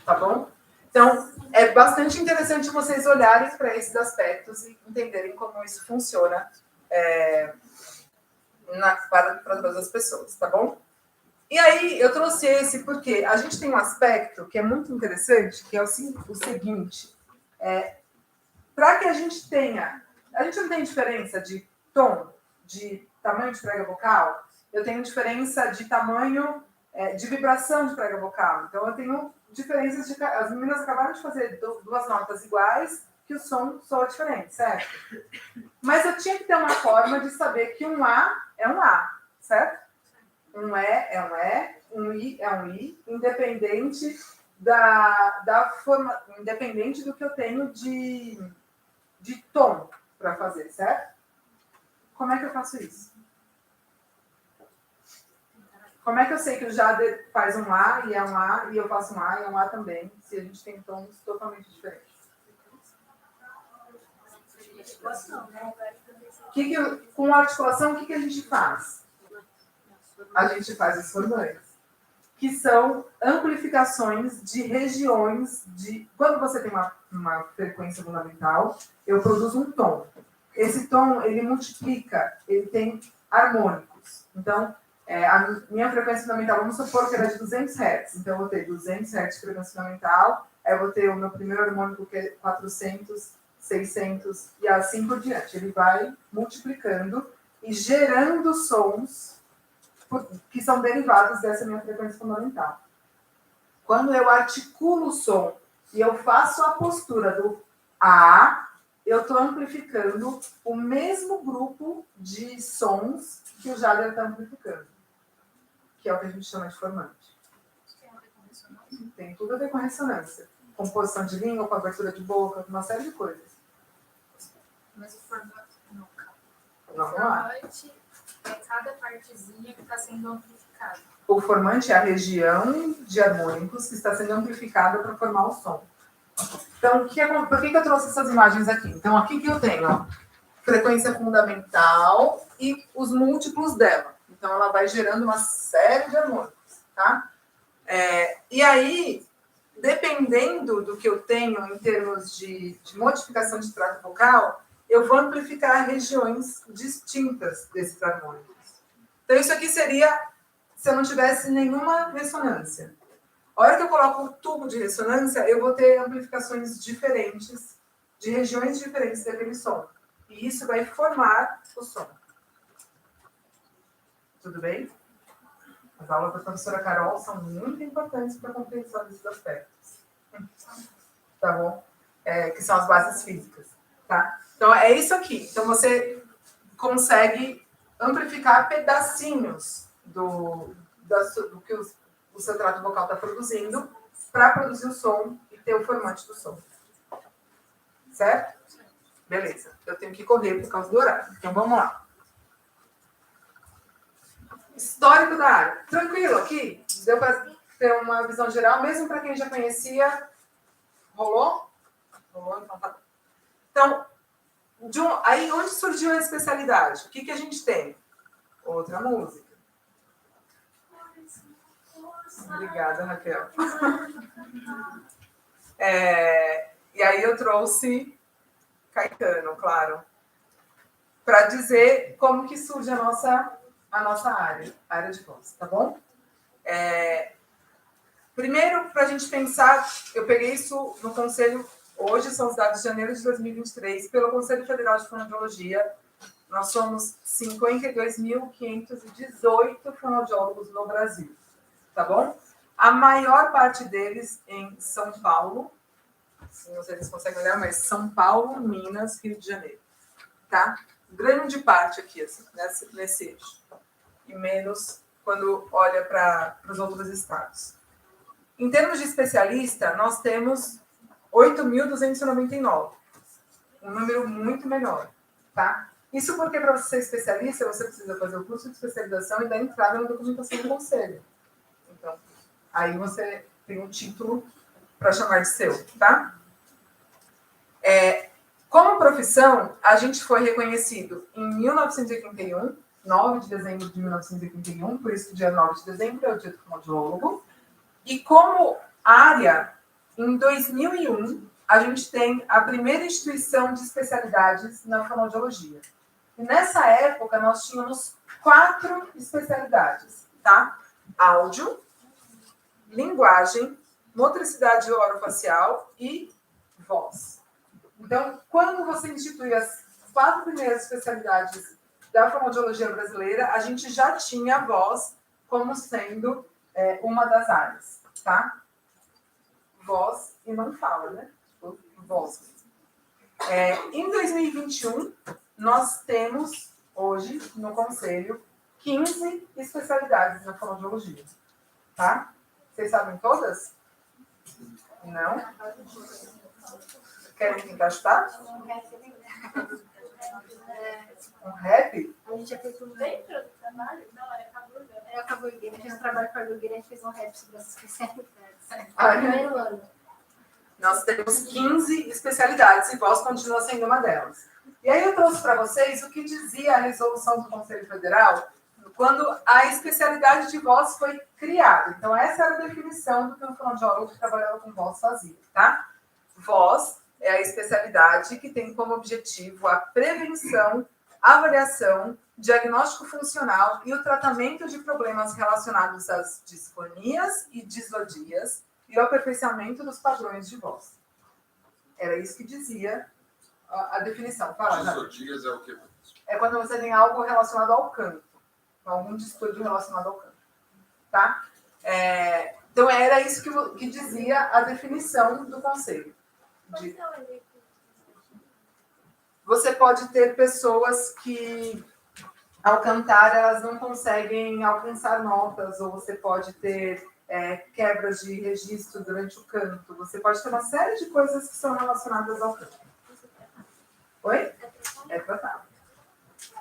tá bom? Então, é bastante interessante vocês olharem para esses aspectos e entenderem como isso funciona para todas as pessoas, tá bom? E aí, eu trouxe esse porque a gente tem um aspecto que é muito interessante, que é o seguinte, para que a gente tenha... A gente não tem diferença de tom, de tamanho de prega vocal, eu tenho diferença de tamanho de vibração de prega vocal. Então, eu tenho diferenças de... As meninas acabaram de fazer duas notas iguais, que o som soa diferente, certo? Mas eu tinha que ter uma forma de saber que um A é um A, certo? Um E é um E, um I é um I, independente da forma, independente do que eu tenho de tom para fazer, certo? Como é que eu faço isso? Como é que eu sei que o Jader faz um A e é um A, e eu faço um A e é um A também, se a gente tem tons totalmente diferentes? Com a articulação, o que a gente faz? A gente faz os formões, que são amplificações de regiões de... Quando você tem uma frequência fundamental, eu produzo um tom. Esse tom, ele multiplica, ele tem harmônicos. Então, a minha frequência fundamental, vamos supor que era de 200 Hz. Então, eu vou ter 200 Hz de frequência fundamental, aí eu vou ter o meu primeiro harmônico, que é 400, 600 e assim por diante. Ele vai multiplicando e gerando sons que são derivados dessa minha frequência fundamental. Quando eu articulo o som e eu faço a postura do A, eu estou amplificando o mesmo grupo de sons que o Jader está amplificando, que é o que a gente chama de formante. Tem tudo a ver com ressonância. Composição de língua, com abertura de boca, uma série de coisas. Mas o formante não, calma. Não, O formante é cada partezinha que está sendo amplificada. O formante é a região de harmônicos que está sendo amplificada para formar o som. Então, por que eu trouxe essas imagens aqui? Então, aqui que eu tenho, ó, frequência fundamental e os múltiplos dela. Então, ela vai gerando uma série de harmônicos, tá? E aí, dependendo do que eu tenho em termos de modificação de trato vocal, eu vou amplificar regiões distintas desses harmônicos. Então, isso aqui seria se eu não tivesse nenhuma ressonância. A hora que eu coloco o tubo de ressonância, eu vou ter amplificações diferentes, de regiões diferentes daquele som. E isso vai formar o som. Tudo bem? As aulas da professora Carol são muito importantes para a compreensão desses aspectos. Tá bom? Que são as bases físicas. Tá? Então, é isso aqui. Então, você consegue amplificar pedacinhos do que o seu trato vocal está produzindo para produzir o som e ter o formante do som. Certo? Beleza. Eu tenho que correr por causa do horário. Então, vamos lá. Histórico da área. Tranquilo aqui? Deu para ter uma visão geral, mesmo para quem já conhecia? Rolou? Rolou, então tá bom. Então, Aí, onde surgiu a especialidade? O que a gente tem? Outra música. Obrigada, Raquel. E aí eu trouxe Caetano, claro, para dizer como que surge a nossa área de voz, tá bom? Primeiro, para a gente pensar, eu peguei isso no Conselho, hoje são os dados de janeiro de 2023, pelo Conselho Federal de Fonoaudiologia. Nós somos 52.518 fonoaudiólogos no Brasil, tá bom? A maior parte deles em São Paulo, não sei se vocês conseguem olhar, mas São Paulo, Minas, Rio de Janeiro, tá? Grande parte aqui, assim, nesse eixo. E menos quando olha para os outros estados. Em termos de especialista, nós temos 8.299, um número muito menor, tá? Isso porque para você ser especialista, você precisa fazer o curso de especialização e dar entrada na documentação do conselho. Então, aí você tem um título para chamar de seu, tá? Como profissão, a gente foi reconhecido em 1981, 9 de dezembro de 1981, por isso que o dia 9 de dezembro é o dia do fonoaudiólogo. E como área, em 2001, a gente tem a primeira instituição de especialidades na fonoaudiologia. E nessa época, nós tínhamos 4 especialidades, tá? Áudio, linguagem, motricidade orofacial e voz. Então, quando você institui as 4 primeiras especialidades da fonoaudiologia brasileira, a gente já tinha a voz como sendo uma das áreas, tá? Voz e não fala, né? Tipo, voz. Em 2021, nós temos, hoje, no Conselho, 15 especialidades na fonoaudiologia, tá? Vocês sabem todas? Não? Querem tentar chutar? Um rap? A gente já fez um dentro do trabalho? Não, era Caburga. Era Caburga. A gente fez um trabalho com a Caburga e a gente fez um rap sobre as especialidades. Primeiro ano. Nós temos 15 especialidades e voz continua sendo uma delas. E aí eu trouxe para vocês o que dizia a resolução do Conselho Federal quando a especialidade de voz foi criada. Então, essa era a definição do que um fonoaudiólogo que trabalhava com voz fazia, tá? Voz é a especialidade que tem como objetivo a prevenção, avaliação, diagnóstico funcional e o tratamento de problemas relacionados às disfonias e disodias e o aperfeiçoamento dos padrões de voz. Era isso que dizia a definição. Fala, Disodias é o quê? É quando você tem algo relacionado ao canto. Algum distúrbio relacionado ao canto. Tá? Então, era isso que dizia a definição do conselho. Você pode ter pessoas que, ao cantar, elas não conseguem alcançar notas, ou você pode ter quebras de registro durante o canto. Você pode ter uma série de coisas que são relacionadas ao canto. Oi? É tratável.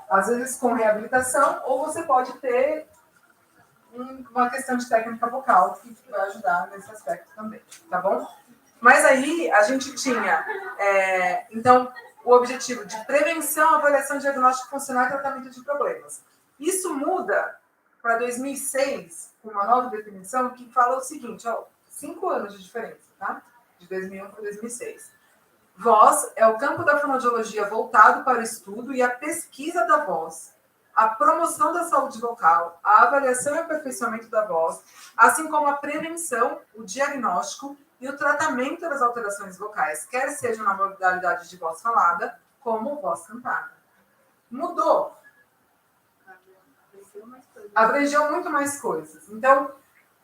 Às vezes com reabilitação, ou você pode ter uma questão de técnica vocal que vai ajudar nesse aspecto também, tá bom? Mas aí a gente tinha, então, o objetivo de prevenção, avaliação, diagnóstico funcional e tratamento de problemas. Isso muda para 2006, com uma nova definição, que fala o seguinte, 5 anos de diferença, tá? De 2001 para 2006. Voz é o campo da fonoaudiologia voltado para o estudo e a pesquisa da voz, a promoção da saúde vocal, a avaliação e aperfeiçoamento da voz, assim como a prevenção, o diagnóstico e o tratamento das alterações vocais, quer seja na modalidade de voz falada, como voz cantada. Mudou. Abrangeu muito mais coisas. Então,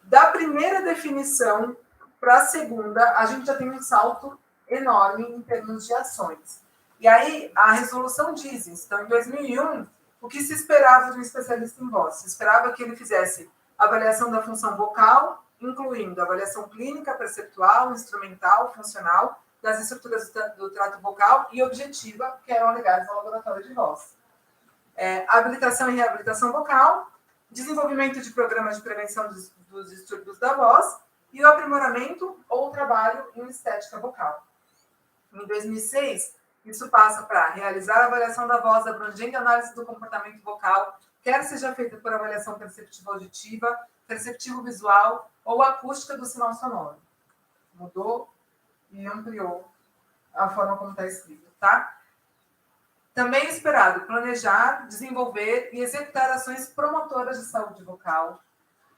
da primeira definição para a segunda, a gente já tem um salto enorme em termos de ações. E aí, a resolução diz isso. Então, em 2001, o que se esperava de um especialista em voz? Se esperava que ele fizesse avaliação da função vocal, incluindo avaliação clínica, perceptual, instrumental, funcional, das estruturas do trato vocal e objetiva, que eram alegadas ao laboratório de voz. Habilitação e reabilitação vocal, desenvolvimento de programas de prevenção dos distúrbios da voz e o aprimoramento ou trabalho em estética vocal. Em 2006, Isso passa para realizar a avaliação da voz, abrangendo a análise do comportamento vocal, quer seja feita por avaliação perceptiva auditiva, perceptivo visual ou acústica do sinal sonoro. Mudou e ampliou a forma como está escrito, tá? Também é esperado planejar, desenvolver e executar ações promotoras de saúde vocal,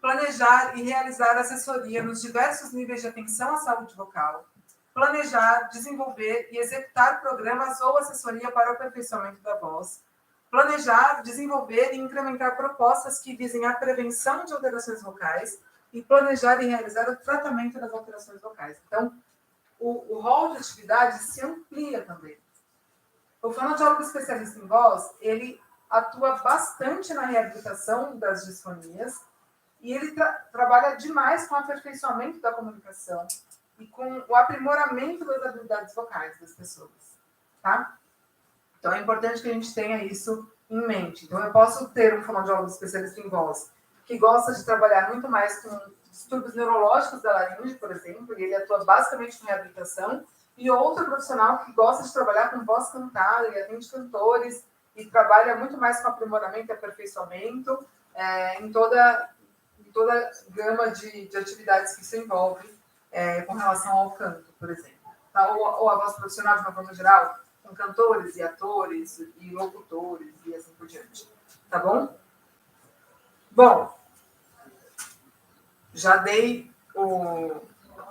planejar e realizar assessoria nos diversos níveis de atenção à saúde vocal, planejar, desenvolver e executar programas ou assessoria para o aperfeiçoamento da voz, planejar, desenvolver e incrementar propostas que visem a prevenção de alterações vocais e planejar e realizar o tratamento das alterações vocais. Então, o rol de atividades se amplia também. O fonoaudiólogo especialista em voz, ele atua bastante na reabilitação das disfonias e ele trabalha demais com o aperfeiçoamento da comunicação e com o aprimoramento das habilidades vocais das pessoas, tá? Então, é importante que a gente tenha isso em mente. Então, eu posso ter um fonoaudiólogo especialista em voz que gosta de trabalhar muito mais com distúrbios neurológicos da laringe, por exemplo, e ele atua basicamente com reabilitação, e outro profissional que gosta de trabalhar com voz cantada e atende cantores e trabalha muito mais com aprimoramento e aperfeiçoamento em toda gama de atividades que isso envolve com relação ao canto, por exemplo. Tá? Ou a voz profissional, de uma forma geral, com cantores e atores e locutores e assim por diante. Tá bom? Bom, já dei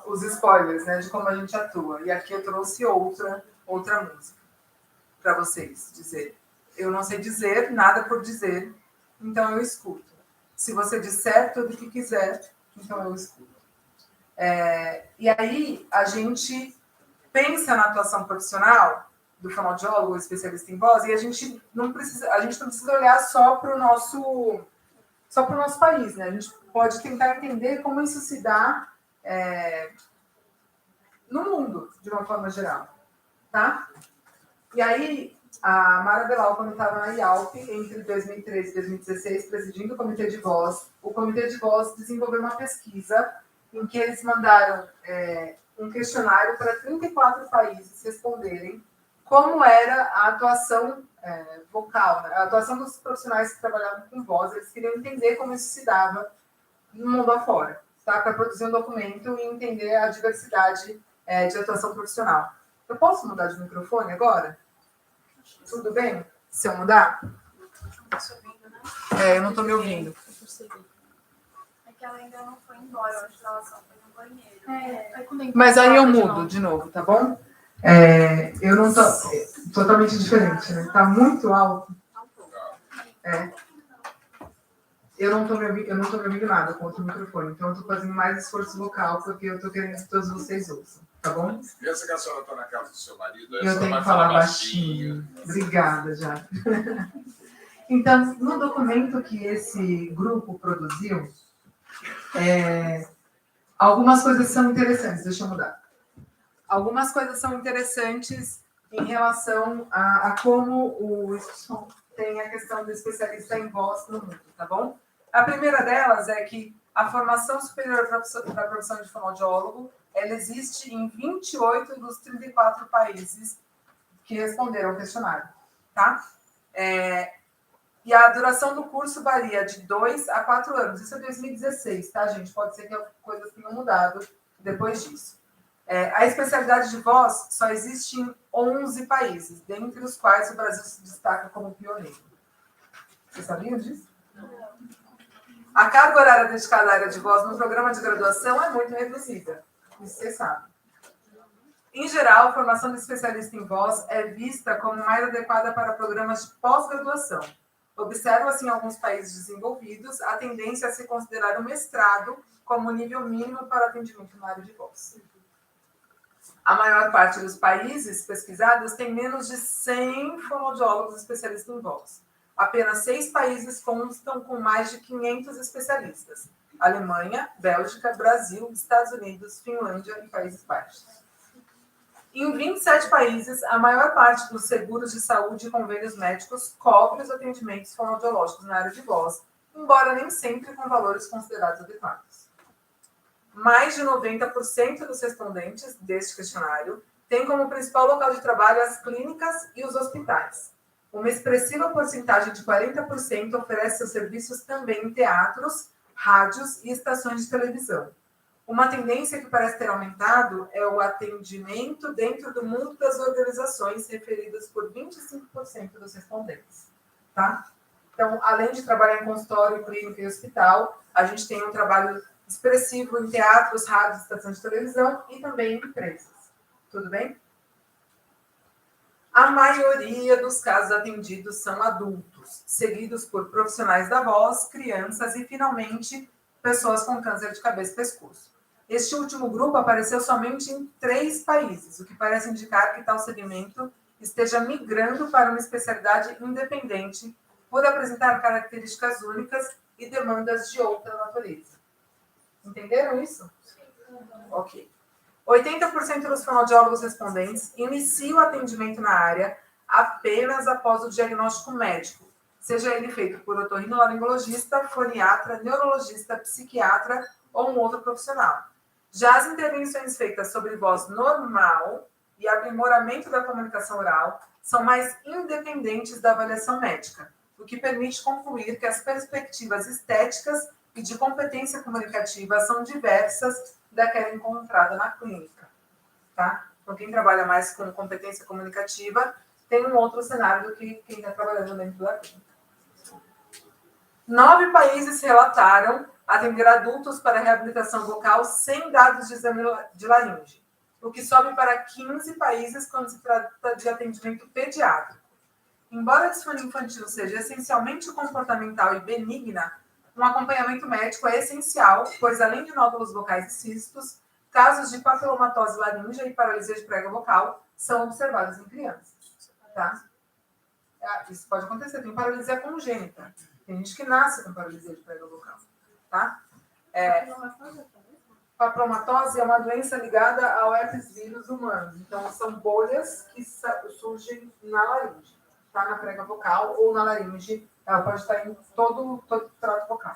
os spoilers, né, de como a gente atua. E aqui eu trouxe outra música para vocês dizer. Eu não sei dizer nada por dizer, então eu escuto. Se você disser tudo o que quiser, então eu escuto. E aí a gente pensa na atuação profissional do fonoaudiólogo, especialista em voz, e a gente não precisa olhar só para o nosso país, né? A gente pode tentar entender como isso se dá no mundo, de uma forma geral, tá? E aí, a Mara Belal, quando estava na IALP, entre 2013 e 2016, presidindo o Comitê de Voz, o Comitê de Voz desenvolveu uma pesquisa em que eles mandaram um questionário para 34 países responderem como era a atuação vocal, né? A atuação dos profissionais que trabalhavam com voz. Eles queriam entender como isso se dava no mundo afora, tá? Para produzir um documento e entender a diversidade de atuação profissional. Eu posso mudar de microfone agora? Tudo bem? Se eu mudar? Eu não estou me ouvindo. É que ela ainda não foi embora, eu acho que ela só foi no banheiro. Mas aí eu mudo de novo, tá bom? Eu não tô... Totalmente diferente, né? Tá muito alto. Eu não tô me ouvindo nada com outro microfone, então eu tô fazendo mais esforço vocal, porque eu tô querendo que todos vocês ouçam, tá bom? Pensa que a senhora está na casa do seu marido, Eu tenho que falar baixinho. Obrigada, já. Então, no documento que esse grupo produziu, algumas coisas são interessantes, deixa eu mudar. Algumas coisas são interessantes em relação a como o Instituto tem a questão do especialista em voz no mundo, tá bom? A primeira delas é que a formação superior da profissão de fonoaudiólogo, ela existe em 28 dos 34 países que responderam ao questionário, tá? E a duração do curso varia de 2 a 4 anos. Isso é 2016, tá, gente? Pode ser que coisas tenham mudado depois disso. A especialidade de voz só existe em 11 países, dentre os quais o Brasil se destaca como pioneiro. Vocês sabiam disso? A carga horária dedicada à área de voz no programa de graduação é muito reduzida. Isso vocês sabem. Em geral, a formação de especialista em voz é vista como mais adequada para programas de pós-graduação. Observa-se em alguns países desenvolvidos a tendência a se considerar o mestrado como o nível mínimo para atendimento na área de voz. A maior parte dos países pesquisados tem menos de 100 fonoaudiólogos especialistas em voz. Apenas 6 países constam com mais de 500 especialistas. Alemanha, Bélgica, Brasil, Estados Unidos, Finlândia e Países Baixos. Em 27 países, a maior parte dos seguros de saúde e convênios médicos cobre os atendimentos fonoaudiológicos na área de voz, embora nem sempre com valores considerados adequados. Mais de 90% dos respondentes deste questionário tem como principal local de trabalho as clínicas e os hospitais. Uma expressiva porcentagem de 40% oferece seus serviços também em teatros, rádios e estações de televisão. Uma tendência que parece ter aumentado é o atendimento dentro do mundo das organizações, referidas por 25% dos respondentes. Tá? Então, além de trabalhar em consultório, clínica e hospital, a gente tem um trabalho expressivo em teatros, rádios, estações de televisão e também em empresas. Tudo bem? A maioria dos casos atendidos são adultos, seguidos por profissionais da voz, crianças e, finalmente, pessoas com câncer de cabeça e pescoço. Este último grupo apareceu somente em 3 países, o que parece indicar que tal segmento esteja migrando para uma especialidade independente por apresentar características únicas e demandas de outra natureza. Entenderam isso? Sim. Ok. 80% dos fonoaudiólogos respondentes iniciam o atendimento na área apenas após o diagnóstico médico, seja ele feito por otorrinolaringologista, foniatra, neurologista, psiquiatra ou um outro profissional. Já as intervenções feitas sobre voz normal e aprimoramento da comunicação oral são mais independentes da avaliação médica, o que permite concluir que as perspectivas estéticas e de competência comunicativa são diversas daquela encontrada na clínica. Tá? Então, quem trabalha mais com competência comunicativa tem um outro cenário do que quem está trabalhando dentro da clínica. 9 países relataram atender adultos para reabilitação vocal sem dados de exame de laringe, o que sobe para 15 países quando se trata de atendimento pediátrico. Embora a disfonia infantil seja essencialmente comportamental e benigna, um acompanhamento médico é essencial, pois além de nódulos vocais e cistos, casos de papilomatose laríngea e paralisia de prega vocal são observados em crianças. Tá? Isso pode acontecer, tem paralisia congênita. Tem gente que nasce com paralisia de prega vocal. Tá? Papilomatose é uma doença ligada ao herpes vírus humano. Então, são bolhas que surgem na laringe, tá? Na prega vocal ou na laringe. Ela pode estar em todo o trato vocal.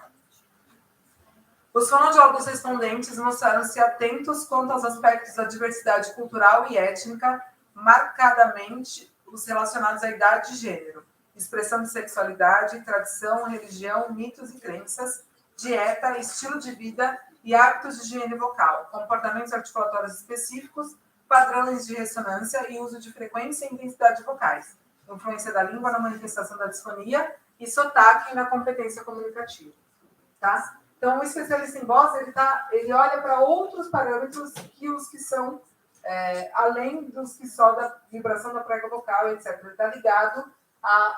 Os fonoaudiólogos respondentes mostraram-se atentos quanto aos aspectos da diversidade cultural e étnica, marcadamente os relacionados à idade e gênero, expressão de sexualidade, tradição, religião, mitos e crenças, dieta, estilo de vida e hábitos de higiene vocal, comportamentos articulatórios específicos, padrões de ressonância e uso de frequência e intensidade vocais, influência da língua na manifestação da disfonia e sotaque na competência comunicativa. Tá? Então, o especialista em voz, ele olha para outros parâmetros que os que são, além dos que só da vibração da prega vocal, etc. Ele está ligado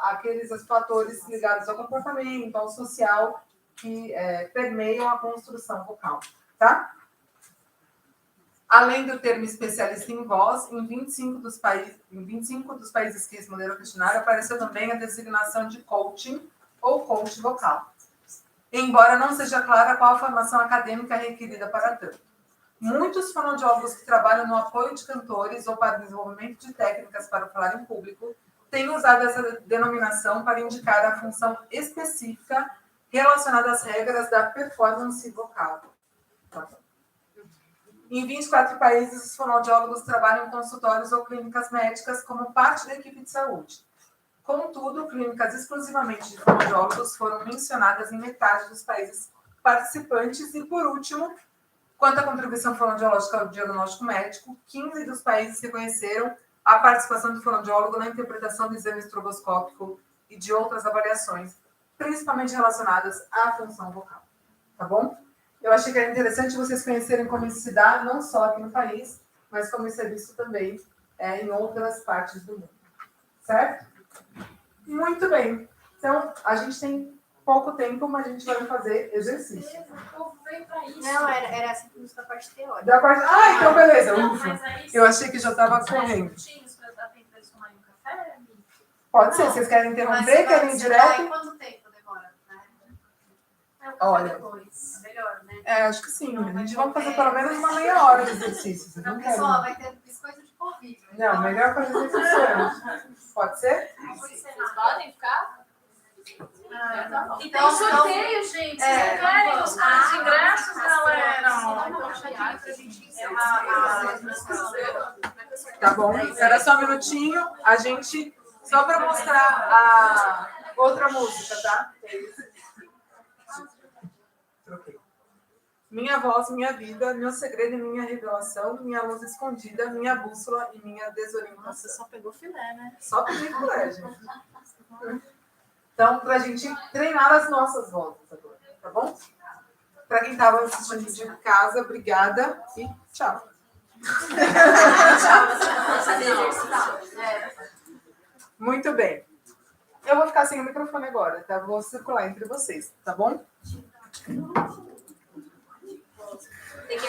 àqueles fatores ligados ao comportamento, ao social, que permeiam a construção vocal. Tá? Além do termo especialista em voz, em 25 dos países que responderam ao questionário, apareceu também a designação de coaching ou coach vocal, embora não seja clara qual a formação acadêmica requerida para tanto. Muitos fonoaudiólogos que trabalham no apoio de cantores ou para o desenvolvimento de técnicas para falar em público têm usado essa denominação para indicar a função específica relacionada às regras da performance vocal. Em 24 países, os fonoaudiólogos trabalham em consultórios ou clínicas médicas como parte da equipe de saúde. Contudo, clínicas exclusivamente de fonoaudiólogos foram mencionadas em metade dos países participantes. E, por último, quanto à contribuição fonoaudiológica ao diagnóstico médico, 15 dos países reconheceram a participação do fonoaudiólogo na interpretação do exame estroboscópico e de outras avaliações, principalmente relacionadas à função vocal. Tá bom? Eu achei que era interessante vocês conhecerem como isso se dá, não só aqui no país, mas como isso é visto também em outras partes do mundo. Certo? Muito bem. Então, a gente tem pouco tempo, mas a gente vai fazer exercício. Não, era essa da parte teórica. Da parte... então beleza. Mas Eu achei que já estava correndo. Pode ser. Vocês querem interromper? Querem ir direto? Quanto tempo demora? Olha, Depois. Melhor, né? acho que sim. A gente vai fazer pelo menos uma meia hora de exercício. Vocês não querem? Pessoal, vai ter biscoito de Covid. Não, melhor fazer exercício antes. Pode ser? Vocês podem ficar? E tem sorteio, gente. Vocês querem os ingressos, galera? Então, já pra gente encerrar. Tá bom? Espera só um minutinho, a gente... Só para mostrar a outra música, tá? Troquei. Minha voz, minha vida, meu segredo e minha revelação, minha luz escondida, minha bússola e minha desorientação. Nossa, só pegou filé, né? Só peguei filé, gente. Então, para a gente treinar as nossas vozes agora, tá bom? Para quem estava assistindo de casa, obrigada e tchau. Muito bem. Eu vou ficar sem o microfone agora, tá? Vou circular entre vocês, tá bom? Tem que